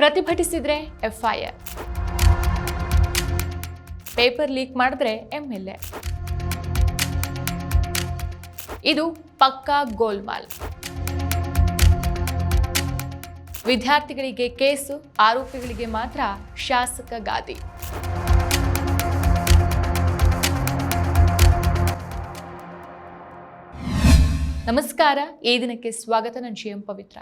ಪ್ರತಿಭಟಿಸಿದ್ರೆ FIR, paper leak ಮಾಡಿದ್ರೆ MLA. ಇದು ಪಕ್ಕಾ ಗೋಲ್ಮಾಲ್. ವಿದ್ಯಾರ್ಥಿಗಳಿಗೆ ಕೇಸು, ಆರೋಪಿಗಳಿಗೆ ಮಾತ್ರ ಶಾಸಕ ಗಾದಿ. ನಮಸ್ಕಾರ, ಈ ದಿನಕ್ಕೆ ಸ್ವಾಗತ. ನಾನು GM ಪವಿತ್ರ.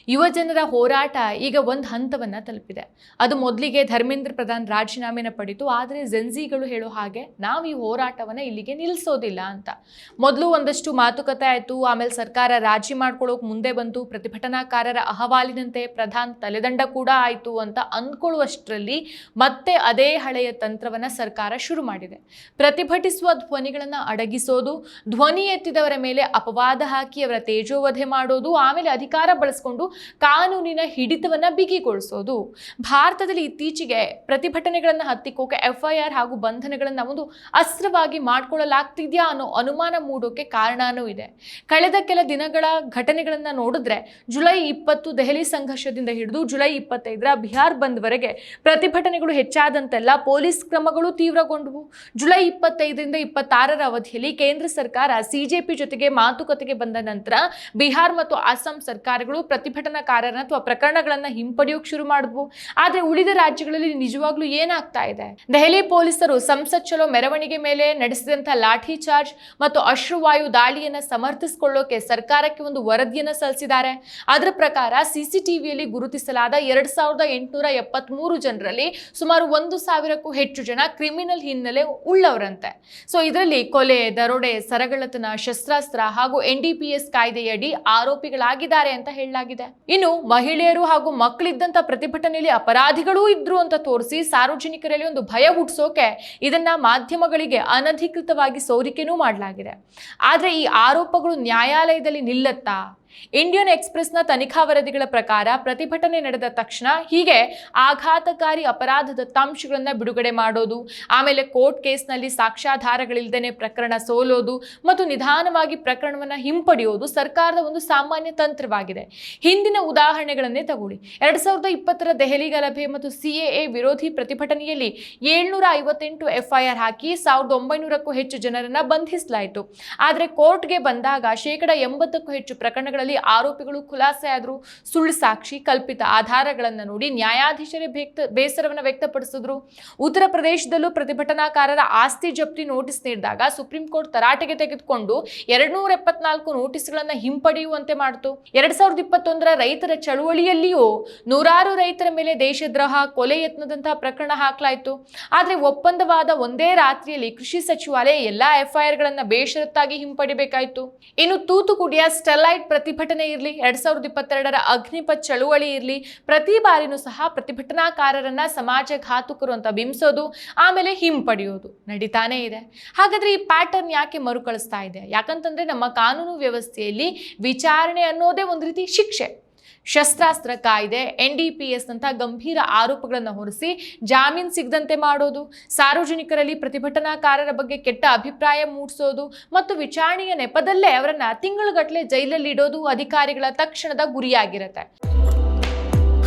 ಯುವ ಜನರ ಹೋರಾಟ ಈಗ ಒಂದು ಹಂತವನ್ನ ತಲುಪಿದೆ. ಅದು ಮೊದಲಿಗೆ ಧರ್ಮೇಂದ್ರ ಪ್ರಧಾನ್ ರಾಜೀನಾಮೆನ ಪಡೆಯಿತು. ಆದರೆ ಜೆನ್ಜಿಗಳು ಹೇಳೋ ಹಾಗೆ ನಾವು ಈ ಹೋರಾಟವನ್ನ ಇಲ್ಲಿಗೆ ನಿಲ್ಲಿಸೋದಿಲ್ಲ ಅಂತ. ಮೊದಲು ಒಂದಷ್ಟು ಮಾತುಕತೆ ಆಯಿತು, ಆಮೇಲೆ ಸರ್ಕಾರ ರಾಜಿ ಮಾಡ್ಕೊಳ್ಳೋಕೆ ಮುಂದೆ ಬಂತು, ಪ್ರತಿಭಟನಾಕಾರರ ಅಹವಾಲಿನಂತೆ ಪ್ರಧಾನ್ ತಲೆದಂಡ ಕೂಡ ಆಯಿತು ಅಂತ ಅಂದ್ಕೊಳ್ಳುವಷ್ಟರಲ್ಲಿ ಮತ್ತೆ ಅದೇ ಹಳೆಯ ತಂತ್ರವನ್ನ ಸರ್ಕಾರ ಶುರು ಮಾಡಿದೆ. ಪ್ರತಿಭಟಿಸುವ ಧ್ವನಿಗಳನ್ನು ಅಡಗಿಸೋದು, ಧ್ವನಿ ಎತ್ತಿದವರ ಮೇಲೆ ಅಪವಾದ ಹಾಕಿ ಅವರ ತೇಜೋವಧೆ ಮಾಡೋದು, ಆಮೇಲೆ ಅಧಿಕಾರ ಬಳಸಿಕೊಂಡು ಕಾನೂನಿನ ಹಿಡಿತವನ್ನ ಬಿಗಿಗೊಳಿಸೋದು. ಭಾರತದಲ್ಲಿ ಇತ್ತೀಚೆಗೆ ಪ್ರತಿಭಟನೆಗಳನ್ನು ಹತ್ತಿಕ್ಕೋಕೆ FIR ಹಾಗೂ ಬಂಧನಗಳನ್ನು ಒಂದು ಅಸ್ತ್ರವಾಗಿ ಮಾಡ್ಕೊಳ್ಳಲಾಗ್ತಿದ್ಯಾ ಅನ್ನೋ ಅನುಮಾನ ಮೂಡೋಕೆ ಕಾರಣನೂ ಇದೆ. ಕಳೆದ ಕೆಲ ದಿನಗಳ ಘಟನೆಗಳನ್ನ ನೋಡಿದ್ರೆ ಜುಲೈ 20 ದೆಹಲಿ ಸಂಘರ್ಷದಿಂದ ಹಿಡಿದು ಜುಲೈ 25 ಬಿಹಾರ್ ಬಂದ್ವರೆಗೆ ಪ್ರತಿಭಟನೆಗಳು ಹೆಚ್ಚಾದಂತೆಲ್ಲ ಪೊಲೀಸ್ ಕ್ರಮಗಳು ತೀವ್ರಗೊಂಡವು. ಜುಲೈ 25ರಿಂದ 26 ಅವಧಿಯಲ್ಲಿ ಕೇಂದ್ರ ಸರ್ಕಾರ CJP ಜೊತೆಗೆ ಮಾತುಕತೆಗೆ ಬಂದ ನಂತರ ಬಿಹಾರ್ ಮತ್ತು ಅಸ್ಸಾಂ ಸರ್ಕಾರಗಳು ಪ್ರತಿಭಟನಾಕಾರರನ್ನ ಅಥವಾ ಪ್ರಕರಣಗಳನ್ನ ಹಿಂಪಡೆಯೋಕೆ ಶುರು ಮಾಡಿದ್ವು. ಆದ್ರೆ ಉಳಿದ ರಾಜ್ಯಗಳಲ್ಲಿ ನಿಜವಾಗ್ಲೂ ಏನಾಗ್ತಾ ಇದೆ? ದೆಹಲಿ ಪೊಲೀಸರು ಸಂಸತ್ ಚಲೋ ಮೆರವಣಿಗೆ ಮೇಲೆ ನಡೆಸಿದಂತಹ ಲಾಠಿ ಚಾರ್ಜ್ ಮತ್ತು ಅಶ್ರುವಾಯು ದಾಳಿಯನ್ನ ಸಮರ್ಥಿಸಿಕೊಳ್ಳೋಕೆ ಸರ್ಕಾರಕ್ಕೆ ಒಂದು ವರದಿಯನ್ನ ಸಲ್ಲಿಸಿದ್ದಾರೆ. ಅದರ ಪ್ರಕಾರ CCTVಯಲ್ಲಿ ಗುರುತಿಸಲಾದ 2873 ಜನರಲ್ಲಿ ಸುಮಾರು 1000ಕ್ಕೂ ಹೆಚ್ಚು ಜನ ಕ್ರಿಮಿನಲ್ ಹಿನ್ನೆಲೆ ಉಳ್ಳವರಂತೆ. ಸೊ ಇದರಲ್ಲಿ ಕೊಲೆ, ದರೋಡೆ, ಸರಗಳ್ಳತನ, ಶಸ್ತ್ರಾಸ್ತ್ರ ಹಾಗೂ NDPS ಕಾಯ್ದೆಯಡಿ ಆರೋಪಿಗಳಾಗಿದ್ದಾರೆ ಅಂತ ಹೇಳಲಾಗಿದೆ. ಇನ್ನು ಮಹಿಳೆಯರು ಹಾಗೂ ಮಕ್ಕಳಿದ್ದಂತ ಪ್ರತಿಭಟನೆಯಲ್ಲಿ ಅಪರಾಧಿಗಳೂ ಇದ್ರು ಅಂತ ತೋರಿಸಿ ಸಾರ್ವಜನಿಕರಲ್ಲಿ ಒಂದು ಭಯ ಹುಟ್ಟಿಸೋಕೆ ಇದನ್ನ ಮಾಧ್ಯಮಗಳಿಗೆ ಅನಧಿಕೃತವಾಗಿ ಸೋರಿಕೆನೂ ಮಾಡಲಾಗಿದೆ. ಆದ್ರೆ ಈ ಆರೋಪಗಳು ನ್ಯಾಯಾಲಯದಲ್ಲಿ ನಿಲ್ಲತ್ತಾ? ಇಂಡಿಯನ್ ಎಕ್ಸ್‌ಪ್ರೆಸ್ನ ತನಿಖಾ ವರದಿಗಳ ಪ್ರಕಾರ ಪ್ರತಿಭಟನೆ ನಡೆದ ತಕ್ಷಣ ಹೀಗೆ ಆಘಾತಕಾರಿ ಅಪರಾಧ ದತ್ತಾಂಶಗಳನ್ನು ಬಿಡುಗಡೆ ಮಾಡೋದು, ಆಮೇಲೆ ಕೋರ್ಟ್ ಕೇಸ್ನಲ್ಲಿ ಸಾಕ್ಷ್ಯಾಧಾರಗಳಿಲ್ಲದೇನೆ ಪ್ರಕರಣ ಸೋಲೋದು ಮತ್ತು ನಿಧಾನವಾಗಿ ಪ್ರಕರಣವನ್ನು ಹಿಂಪಡೆಯೋದು ಸರ್ಕಾರದ ಒಂದು ಸಾಮಾನ್ಯ ತಂತ್ರವಾಗಿದೆ. ಹಿಂದಿನ ಉದಾಹರಣೆಗಳನ್ನೇ ತಗೊಳ್ಳಿ. 2020ರ ದೆಹಲಿ ಗಲಭೆ ಮತ್ತು CAA ವಿರೋಧಿ ಪ್ರತಿಭಟನೆಯಲ್ಲಿ 758 FIR ಹಾಕಿ 1900ಕ್ಕೂ ಹೆಚ್ಚು ಜನರನ್ನ ಬಂಧಿಸಲಾಯಿತು. ಆದರೆ ಕೋರ್ಟ್ಗೆ ಬಂದಾಗ 80%ಕ್ಕೂ ಹೆಚ್ಚು ಪ್ರಕರಣಗಳಲ್ಲಿ ಆರೋಪಿಗಳು ಖುಲಾಸೆ ಆದ್ರು. ಸುಳ್ಳು ಸಾಕ್ಷಿ, ಕಲ್ಪಿತ ಆಧಾರಗಳನ್ನು ನೋಡಿ ನ್ಯಾಯಾಧೀಶರೇ ಬೇಸರವನ್ನು ವ್ಯಕ್ತಪಡಿಸಿದ್ರು. ಉತ್ತರ ಪ್ರದೇಶದಲ್ಲೂ ಪ್ರತಿಭಟನಾಕಾರರ ಆಸ್ತಿ ಜಪ್ತಿ ನೋಟಿಸ್ ನೀಡಿದಾಗ ಸುಪ್ರೀಂ ಕೋರ್ಟ್ ತರಾಟೆಗೆ ತೆಗೆದುಕೊಂಡು 274 ನೋಟಿಸ್ಗಳನ್ನು ಹಿಂಪಡೆಯುವಂತೆ ಮಾಡಿತು. 2021ರ ರೈತರ ಚಳುವಳಿಯಲ್ಲಿಯೂ ನೂರಾರು ರೈತರ ಮೇಲೆ ದೇಶದ್ರೋಹ, ಕೊಲೆ ಯತ್ನದಂತಹ ಪ್ರಕರಣ ಹಾಕಲಾಯಿತು. ಆದರೆ ಒಪ್ಪಂದವಾದ ಒಂದೇ ರಾತ್ರಿಯಲ್ಲಿ ಕೃಷಿ ಸಚಿವಾಲಯ ಎಲ್ಲಾ FIRಗಳನ್ನು ಬೇಷರತ್ತಾಗಿ ಹಿಂಪಡಿಬೇಕಾಯಿತು. ಇನ್ನು ತೂತುಕುಡಿಯ ಸ್ಟೆರ್ಲೈಟ್ ಪ್ರತಿಭಟನೆ ಇರಲಿ, 2022ರ ಅಗ್ನಿಪಥ್ ಚಳುವಳಿ ಇರಲಿ, ಪ್ರತಿ ಬಾರಿನೂ ಸಹ ಪ್ರತಿಭಟನಾಕಾರರನ್ನ ಸಮಾಜಘಾತುಕರು ಅಂತ ಬಿಂಬಿಸೋದು, ಆಮೇಲೆ ಹಿಂಪಡೆಯೋದು ನಡೀತಾನೆ ಇದೆ. ಹಾಗಾದ್ರೆ ಈ ಪ್ಯಾಟರ್ನ್ ಯಾಕೆ ಮರುಕಳಿಸ್ತಾ ಇದೆ? ಯಾಕಂತಂದ್ರೆ ನಮ್ಮ ಕಾನೂನು ವ್ಯವಸ್ಥೆಯಲ್ಲಿ ವಿಚಾರಣೆ ಅನ್ನೋದೇ ಒಂದು ರೀತಿ ಶಿಕ್ಷೆ. ಶಸ್ತ್ರಾಸ್ತ್ರ ಕಾಯ್ದೆ, NDPS ನಂತ ಗಂಭೀರ ಆರೋಪಗಳನ್ನು ಹೊರಿಸಿ ಜಾಮೀನು ಸಿಗದಂತೆ ಮಾಡೋದು, ಸಾರ್ವಜನಿಕರಲ್ಲಿ ಪ್ರತಿಭಟನಾಕಾರರ ಬಗ್ಗೆ ಕೆಟ್ಟ ಅಭಿಪ್ರಾಯ ಮೂಡಿಸೋದು ಮತ್ತು ವಿಚಾರಣೆಯ ನೆಪದಲ್ಲೇ ಅವರನ್ನ ತಿಂಗಳುಗಟ್ಟಲೆ ಜೈಲಲ್ಲಿ ಇಡೋದು ಅಧಿಕಾರಿಗಳ ತಕ್ಷಣದ ಗುರಿಯಾಗಿರುತ್ತೆ.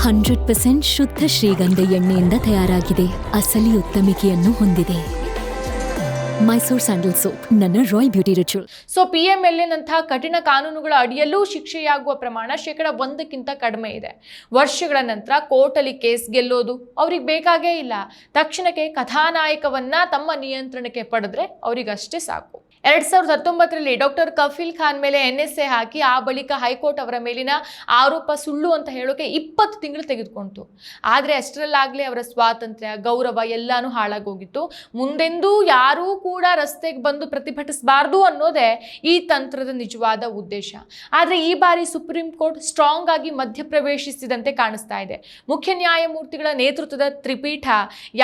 100% ಶುದ್ಧ ಶ್ರೀಗಂಧ ಎಣ್ಣೆಯಿಂದ ತಯಾರಾಗಿದೆ. ಅಸಲಿ ಉತ್ತಮಿಕೆಯನ್ನು ಹೊಂದಿದೆ. ಮೈಸೂರ್ ಸ್ಯಾಂಡಲ್ ಸೋಪ್, ನನ್ನ royal beauty ritual. So PMLA ನಂತಹ ಕಠಿಣ ಕಾನೂನುಗಳ ಅಡಿಯಲ್ಲೂ ಶಿಕ್ಷೆಯಾಗುವ ಪ್ರಮಾಣ 1%ಕ್ಕಿಂತ ಕಡಿಮೆ ಇದೆ. ವರ್ಷಗಳ ನಂತರ ಕೋರ್ಟಲ್ಲಿ ಕೇಸ್ ಗೆಲ್ಲೋದು ಅವ್ರಿಗೆ ಬೇಕಾಗೇ ಇಲ್ಲ. ತಕ್ಷಣಕ್ಕೆ ಕಥಾನಾಯಕವನ್ನ ತಮ್ಮ ನಿಯಂತ್ರಣಕ್ಕೆ ಪಡೆದ್ರೆ ಅವ್ರಿಗಷ್ಟೇ ಸಾಕು. 2019ರಲ್ಲಿ ಡಾಕ್ಟರ್ ಕಫೀಲ್ ಖಾನ್ ಮೇಲೆ NSA ಹಾಕಿ ಆ ಬಳಿಕ ಹೈಕೋರ್ಟ್ ಅವರ ಮೇಲಿನ ಆರೋಪ ಸುಳ್ಳು ಅಂತ ಹೇಳೋಕೆ 20 ತಿಂಗಳು ತೆಗೆದುಕೊಂಡಿತು. ಆದರೆ ಅಷ್ಟರಲ್ಲಾಗಲೇ ಅವರ ಸ್ವಾತಂತ್ರ್ಯ, ಗೌರವ ಎಲ್ಲಾನು ಹಾಳಾಗೋಗಿತ್ತು. ಮುಂದೆಂದೂ ಯಾರೂ ಕೂಡ ರಸ್ತೆಗೆ ಬಂದು ಪ್ರತಿಭಟಿಸಬಾರ್ದು ಅನ್ನೋದೇ ಈ ತಂತ್ರದ ನಿಜವಾದ ಉದ್ದೇಶ. ಆದರೆ ಈ ಬಾರಿ ಸುಪ್ರೀಂ ಕೋರ್ಟ್ ಸ್ಟ್ರಾಂಗ್ ಆಗಿ ಮಧ್ಯಪ್ರವೇಶಿಸಿದಂತೆ ಕಾಣಿಸ್ತಾ ಇದೆ. ಮುಖ್ಯ ನ್ಯಾಯಮೂರ್ತಿಗಳ ನೇತೃತ್ವದ ತ್ರಿಪೀಠ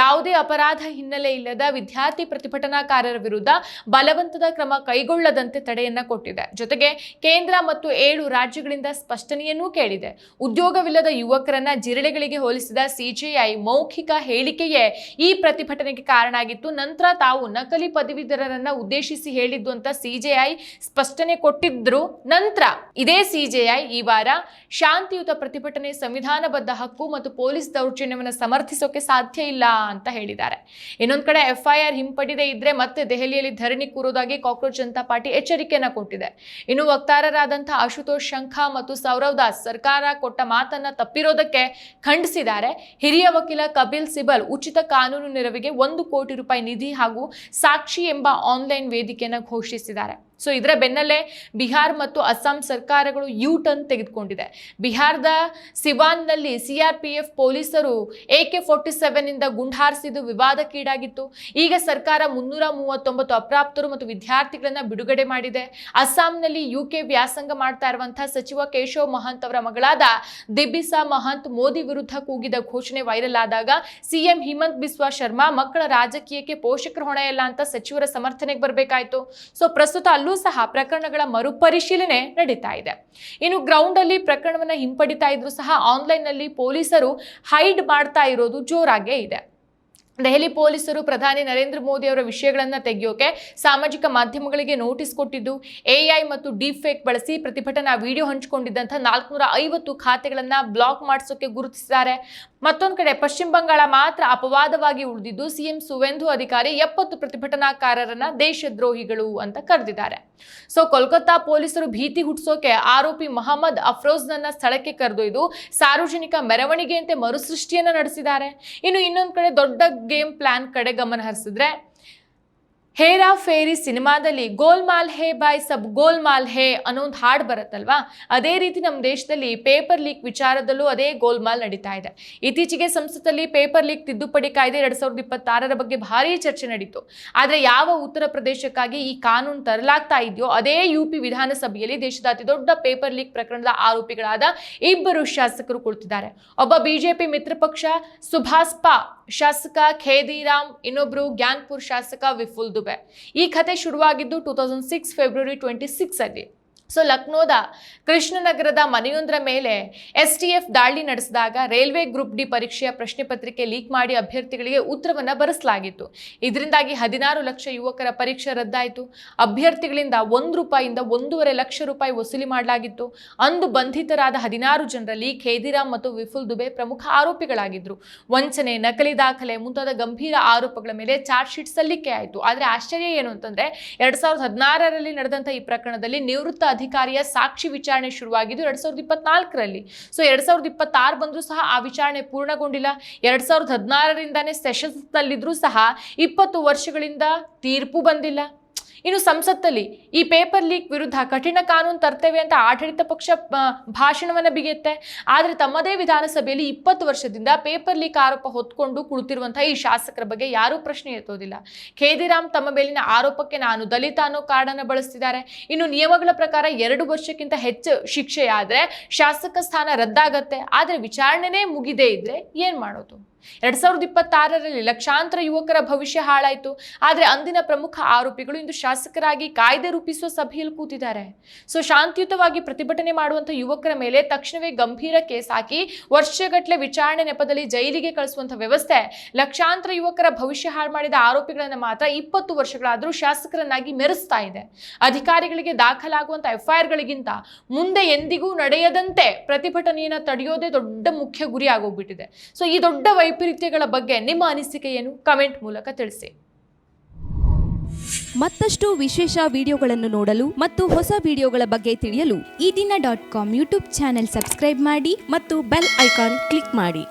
ಯಾವುದೇ ಅಪರಾಧ ಹಿನ್ನೆಲೆ ಇಲ್ಲದ ವಿದ್ಯಾರ್ಥಿ ಪ್ರತಿಭಟನಾಕಾರರ ವಿರುದ್ಧ ಬಲವಂತದ ಕ್ರಮ ಕೈಗೊಳ್ಳದಂತೆ ತಡೆಯನ್ನ ಕೊಟ್ಟಿದೆ. ಜೊತೆಗೆ ಕೇಂದ್ರ ಮತ್ತು 7 ರಾಜ್ಯಗಳಿಂದ ಸ್ಪಷ್ಟನೆಯನ್ನೂ ಕೇಳಿದೆ. ಉದ್ಯೋಗವಿಲ್ಲದ ಯುವಕರನ್ನ ಜಿರಳೆಗಳಿಗೆ ಹೋಲಿಸಿದ ಸಿಜೆಐ ಮೌಖಿಕ ಹೇಳಿಕೆಯೇ ಈ ಪ್ರತಿಭಟನೆಗೆ ಕಾರಣ ಆಗಿತ್ತು. ನಂತರ ತಾವು ನಕಲಿ ಪದವೀಧರರನ್ನ ಉದ್ದೇಶಿಸಿ ಹೇಳಿದ್ದು ಅಂತ ಸಿಜೆಐ ಸ್ಪಷ್ಟನೆ ಕೊಟ್ಟಿದ್ರು. ನಂತರ ಇದೇ ಸಿಜೆಐ ಈ ವಾರ ಶಾಂತಿಯುತ ಪ್ರತಿಭಟನೆ ಸಂವಿಧಾನಬದ್ಧ ಹಕ್ಕು ಮತ್ತು ಪೊಲೀಸ್ ದೌರ್ಜನ್ಯವನ್ನು ಸಮರ್ಥಿಸೋಕೆ ಸಾಧ್ಯ ಇಲ್ಲ ಅಂತ ಹೇಳಿದ್ದಾರೆ. ಇನ್ನೊಂದು ಕಡೆ FIR ಹಿಂಪಡೆದೇ ಇದ್ರೆ ಮತ್ತೆ ದೆಹಲಿಯಲ್ಲಿ ಧರಣಿ ಕೂರುವುದಾಗಿ ಕಾಕ್ರೋಚ್ ಜನತಾ ಪಾರ್ಟಿ ಎಚ್ಚರಿಕೆಯನ್ನ ಕೊಟ್ಟಿದೆ. ಇನ್ನು ವಕ್ತಾರರಾದಂತಹ ಆಶುತೋಷ್ ಶಂಖಾ ಮತ್ತು ಸೌರವ್ ದಾಸ್ ಸರ್ಕಾರ ಕೊಟ್ಟ ಮಾತನ್ನ ತಪ್ಪಿರೋದಕ್ಕೆ ಖಂಡಿಸಿದ್ದಾರೆ. ಹಿರಿಯ ವಕೀಲ ಕಪಿಲ್ ಸಿಬಲ್ ಉಚಿತ ಕಾನೂನು ನೆರವಿಗೆ 1 ಕೋಟಿ ರೂಪಾಯಿ ನಿಧಿ ಹಾಗೂ ಸಾಕ್ಷಿ ಎಂಬ ಆನ್ಲೈನ್ ವೇದಿಕೆಯನ್ನು ಘೋಷಿಸಿದ್ದಾರೆ. ಸೊ ಇದರ ಬೆನ್ನಲ್ಲೇ ಬಿಹಾರ್ ಮತ್ತು ಅಸ್ಸಾಂ ಸರ್ಕಾರಗಳು U-ಟರ್ನ್ ತೆಗೆದುಕೊಂಡಿದೆ. ಬಿಹಾರದ ಸಿವಾನ್ನಲ್ಲಿ CRPF ಪೊಲೀಸರು AK-47 ನಿಂದ ಗುಂಡಾರಿಸಿದ್ದು ವಿವಾದಕ್ಕೀಡಾಗಿತ್ತು. ಈಗ ಸರ್ಕಾರ 339 ಅಪ್ರಾಪ್ತರು ಮತ್ತು ವಿದ್ಯಾರ್ಥಿಗಳನ್ನ ಬಿಡುಗಡೆ ಮಾಡಿದೆ. ಅಸ್ಸಾಂನಲ್ಲಿ UK ವ್ಯಾಸಂಗ ಮಾಡ್ತಾ ಇರುವಂತಹ ಸಚಿವ ಕೇಶವ್ ಮಹಂತ್ ಅವರ ಮಗಳಾದ ದಿಬಿಸಾ ಮಹಂತ್ ಮೋದಿ ವಿರುದ್ಧ ಕೂಗಿದ ಘೋಷಣೆ ವೈರಲ್ ಆದಾಗ CM ಹಿಮಂತ್ ಬಿಸ್ವಾ ಶರ್ಮಾ ಮಕ್ಕಳ ರಾಜಕೀಯಕ್ಕೆ ಪೋಷಕರ ಹೊಣೆ ಇಲ್ಲ ಅಂತ ಸಚಿವರ ಸಮರ್ಥನೆಗೆ ಬರಬೇಕಾಯ್ತು. ಸೊ ಪ್ರಸ್ತುತ ಸಹ ಪ್ರಕರಣಗಳ ಮರುಪರಿಶೀಲನೆ ನಡೀತಾ ಇದೆ. ಇನ್ನು ಗ್ರೌಂಡ್ ಅಲ್ಲಿ ಪ್ರಕರಣವನ್ನ ಹಿಂಪಡಿತಾ ಇದ್ರು ಸಹ ಆನ್ಲೈನ್ ನಲ್ಲಿ ಪೊಲೀಸರು ಹೈಡ್ ಮಾಡ್ತಾ ಇರೋದು ಜೋರಾಗೇ ಇದೆ. ದೆಹಲಿ ಪೊಲೀಸರು ಪ್ರಧಾನಿ ನರೇಂದ್ರ ಮೋದಿ ಅವರ ವಿಷಯಗಳನ್ನು ತೆಗೆಯೋಕೆ ಸಾಮಾಜಿಕ ಮಾಧ್ಯಮಗಳಿಗೆ ನೋಟಿಸ್ ಕೊಟ್ಟಿದ್ದು, AI ಮತ್ತು ಡೀಪ್ ಫೇಕ್ ಬಳಸಿ ಪ್ರತಿಭಟನಾ ವಿಡಿಯೋ ಹಂಚಿಕೊಂಡಿದ್ದಂಥ 450 ಖಾತೆಗಳನ್ನು ಬ್ಲಾಕ್ ಮಾಡಿಸೋಕೆ ಗುರುತಿಸಿದ್ದಾರೆ. ಮತ್ತೊಂದು ಕಡೆ ಪಶ್ಚಿಮ ಬಂಗಾಳ ಮಾತ್ರ ಅಪವಾದವಾಗಿ ಉಳಿದಿದ್ದು CM ಸುವೇಂದು ಅಧಿಕಾರಿ 70 ಪ್ರತಿಭಟನಾಕಾರರನ್ನ ದೇಶದ್ರೋಹಿಗಳು ಅಂತ ಕರೆದಿದ್ದಾರೆ. ಸೊ ಕೋಲ್ಕತ್ತಾ ಪೊಲೀಸರು ಭೀತಿ ಹುಟ್ಟಿಸೋಕೆ ಆರೋಪಿ ಮೊಹಮ್ಮದ್ ಅಫ್ರೋಜ್ನನ್ನ ಸ್ಥಳಕ್ಕೆ ಕರೆದೊಯ್ದು ಸಾರ್ವಜನಿಕ ಮೆರವಣಿಗೆಯಂತೆ ಮರುಸೃಷ್ಟಿಯನ್ನ ನಡೆಸಿದ್ದಾರೆ. ಇನ್ನು ಇನ್ನೊಂದು ಕಡೆ ದೊಡ್ಡ ಗೇಮ್ ಪ್ಲಾನ್ ಕಡೆ ಗಮನ ಹರಿಸಿದ್ರೆ ಹೇರಾ ಫೇರಿ ಸಿನಿಮಾದಲ್ಲಿ ಗೋಲ್ಮಾಲ್ ಹೇ ಬಾಯ್ ಸಬ್ ಗೋಲ್ಮಾಲ್ ಹೇ ಅನ್ನೋ ಒಂದು ಹಾಡು ಬರುತ್ತಲ್ವಾ, ಅದೇ ರೀತಿ ನಮ್ಮ ದೇಶದಲ್ಲಿ ಪೇಪರ್ ಲೀಕ್ ವಿಚಾರದಲ್ಲೂ ಅದೇ ಗೋಲ್ಮಾಲ್ ನಡೀತಾ ಇದೆ. ಇತ್ತೀಚೆಗೆ ಸಂಸತ್ತಲ್ಲಿ ಪೇಪರ್ ಲೀಕ್ ತಿದ್ದುಪಡಿ ಕಾಯ್ದೆ 2026 ಬಗ್ಗೆ ಭಾರೀ ಚರ್ಚೆ ನಡೀತು. ಆದರೆ ಯಾವ ಉತ್ತರ ಪ್ರದೇಶಕ್ಕಾಗಿ ಈ ಕಾನೂನು ತರಲಾಗ್ತಾ ಇದೆಯೋ ಅದೇ UP ವಿಧಾನಸಭೆಯಲ್ಲಿ ದೇಶದ ಅತಿ ದೊಡ್ಡ ಪೇಪರ್ ಲೀಕ್ ಪ್ರಕರಣದ ಆರೋಪಿಗಳಾದ 2 ಶಾಸಕರು ಕುಳಿತಿದ್ದಾರೆ. ಒಬ್ಬ BJP ಮಿತ್ರ ಪಕ್ಷ ಸುಭಾಸ್ಪಾ ಶಾಸಕ ಖೇದಿರಾಮ್, ಇನ್ನೊಬ್ರು ಗ್ಯಾನ್ಪುರ್ ಶಾಸಕ ವಿಫುಲ್ ದುಬೆ. ಈ ಕಥೆ ಶುರುವಾಗಿದ್ದು 2006 ಫೆಬ್ರವರಿ 26 ಅಲ್ಲಿ. ಸೊ ಲಕ್ನೋದ ಕೃಷ್ಣನಗರದ ಮನೆಯೊಂದರ ಮೇಲೆ STF ದಾಳಿ ನಡೆಸಿದಾಗ ರೈಲ್ವೆ ಗ್ರೂಪ್ ಡಿ ಪರೀಕ್ಷೆಯ ಪ್ರಶ್ನೆ ಪತ್ರಿಕೆ ಲೀಕ್ ಮಾಡಿ ಅಭ್ಯರ್ಥಿಗಳಿಗೆ ಉತ್ತರವನ್ನು ಬರೆಸಲಾಗಿತ್ತು. ಇದರಿಂದಾಗಿ 16 ಲಕ್ಷ ಯುವಕರ ಪರೀಕ್ಷೆ ರದ್ದಾಯಿತು. ಅಭ್ಯರ್ಥಿಗಳಿಂದ ₹1 1.5 ಲಕ್ಷ ವಸೂಲಿ ಮಾಡಲಾಗಿತ್ತು. ಅಂದು ಬಂಧಿತರಾದ 16 ಜನರಲ್ಲಿ ಖೇದಿರಾಮ್ ಮತ್ತು ವಿಫುಲ್ ದುಬೆ ಪ್ರಮುಖ ಆರೋಪಿಗಳಾಗಿದ್ದರು. ವಂಚನೆ, ನಕಲಿ ದಾಖಲೆ ಮುಂತಾದ ಗಂಭೀರ ಆರೋಪಗಳ ಮೇಲೆ ಚಾರ್ಜ್ ಶೀಟ್ ಸಲ್ಲಿಕೆ ಆಯಿತು. ಆದರೆ ಆಶ್ಚರ್ಯ ಏನು ಅಂತಂದ್ರೆ 2016ರಲ್ಲಿ ನಡೆದಂಥ ಈ ಪ್ರಕರಣದಲ್ಲಿ ನಿವೃತ್ತ ಅಧಿಕಾರಿಯ ಸಾಕ್ಷಿ ವಿಚಾರಣೆ ಶುರುವಾಗಿದ್ದು 2024ರಲ್ಲಿ. ಸೊ 2026 ಬಂದರೂ ಸಹ ಆ ವಿಚಾರಣೆ ಪೂರ್ಣಗೊಂಡಿಲ್ಲ. 2016ರಿಂದಾನೇ ಸೆಷನ್ಸ್ ನಲ್ಲಿದ್ರೂ ಸಹ 20 ವರ್ಷಗಳಿಂದ ತೀರ್ಪು ಬಂದಿಲ್ಲ. ಇನ್ನು ಸಂಸತ್ತಲ್ಲಿ ಈ ಪೇಪರ್ ಲೀಕ್ ವಿರುದ್ಧ ಕಠಿಣ ಕಾನೂನು ತರ್ತೇವೆ ಅಂತ ಆಡಳಿತ ಪಕ್ಷ ಭಾಷಣವನ್ನು ಬಿಗಿಯುತ್ತೆ. ಆದರೆ ತಮ್ಮದೇ ವಿಧಾನಸಭೆಯಲ್ಲಿ 20 ವರ್ಷದಿಂದ ಪೇಪರ್ ಲೀಕ್ ಆರೋಪ ಹೊತ್ಕೊಂಡು ಕುಳಿತಿರುವಂತಹ ಈ ಶಾಸಕರ ಬಗ್ಗೆ ಯಾರೂ ಪ್ರಶ್ನೆ ಎತ್ತೋದಿಲ್ಲ. ಖೇದಿರಾಮ್ ತಮ್ಮ ಮೇಲಿನ ಆರೋಪಕ್ಕೆ ನಾನು ದಲಿತ ಅನ್ನೋ ಕಾರಣನ ಬಳಸ್ತಿದ್ದಾರೆ. ಇನ್ನು ನಿಯಮಗಳ ಪ್ರಕಾರ 2 ವರ್ಷಕ್ಕಿಂತ ಹೆಚ್ಚು ಶಿಕ್ಷೆಯಾದ್ರೆ ಶಾಸಕ ಸ್ಥಾನ ರದ್ದಾಗತ್ತೆ. ಆದರೆ ವಿಚಾರಣೆನೇ ಮುಗಿದೇ ಇದ್ರೆ ಏನ್ ಮಾಡೋದು? 2026ರಲ್ಲಿ ಲಕ್ಷಾಂತರ ಯುವಕರ ಭವಿಷ್ಯ ಹಾಳಾಯಿತು. ಆದರೆ ಅಂದಿನ ಪ್ರಮುಖ ಆರೋಪಿಗಳು ಇಂದು ಶಾಸಕರಾಗಿ ಕಾಯ್ದೆ ರೂಪಿಸುವ ಸಭೆಯಲ್ಲಿ ಕೂತಿದ್ದಾರೆ. ಸೊ ಶಾಂತಿಯುತವಾಗಿ ಪ್ರತಿಭಟನೆ ಮಾಡುವಂಥ ಯುವಕರ ಮೇಲೆ ತಕ್ಷಣವೇ ಗಂಭೀರ ಕೇಸ್ ಹಾಕಿ ವರ್ಷಗಟ್ಟಲೆ ವಿಚಾರಣೆ ನೆಪದಲ್ಲಿ ಜೈಲಿಗೆ ಕಳಿಸುವಂಥ ವ್ಯವಸ್ಥೆ ಲಕ್ಷಾಂತರ ಯುವಕರ ಭವಿಷ್ಯ ಹಾಳು ಮಾಡಿದ ಆರೋಪಿಗಳನ್ನು ಮಾತ್ರ 20 ವರ್ಷಗಳಾದರೂ ಶಾಸಕರನ್ನಾಗಿ ಮೆರೆಸ್ತಾ ಇದೆ. ಅಧಿಕಾರಿಗಳಿಗೆ ದಾಖಲಾಗುವಂಥ FIRಗಳಿಗಿಂತ ಮುಂದೆ ಎಂದಿಗೂ ನಡೆಯದಂತೆ ಪ್ರತಿಭಟನೆಯನ್ನು ತಡೆಯೋದೇ ದೊಡ್ಡ ಮುಖ್ಯ ಗುರಿ ಆಗೋಗ್ಬಿಟ್ಟಿದೆ. ಸೊ ಈ ದೊಡ್ಡ ವೈಪರೀತ್ಯಗಳ ಬಗ್ಗೆ ನಿಮ್ಮ ಅನಿಸಿಕೆ ಏನು? ಕಮೆಂಟ್ ಮೂಲಕ ತಿಳಿಸಿ. ಮತ್ತಷ್ಟು ವಿಶೇಷ ವಿಡಿಯೋಗಳನ್ನು ನೋಡಲು ಮತ್ತು ಹೊಸ ವಿಡಿಯೋಗಳ ಬಗ್ಗೆ ತಿಳಿಯಲು ಈ ದಿನ .com ಯೂಟ್ಯೂಬ್ ಚಾನೆಲ್ ಸಬ್ಸ್ಕ್ರೈಬ್ ಮಾಡಿ ಮತ್ತು ಬೆಲ್ ಐಕಾನ್ ಕ್ಲಿಕ್ ಮಾಡಿ.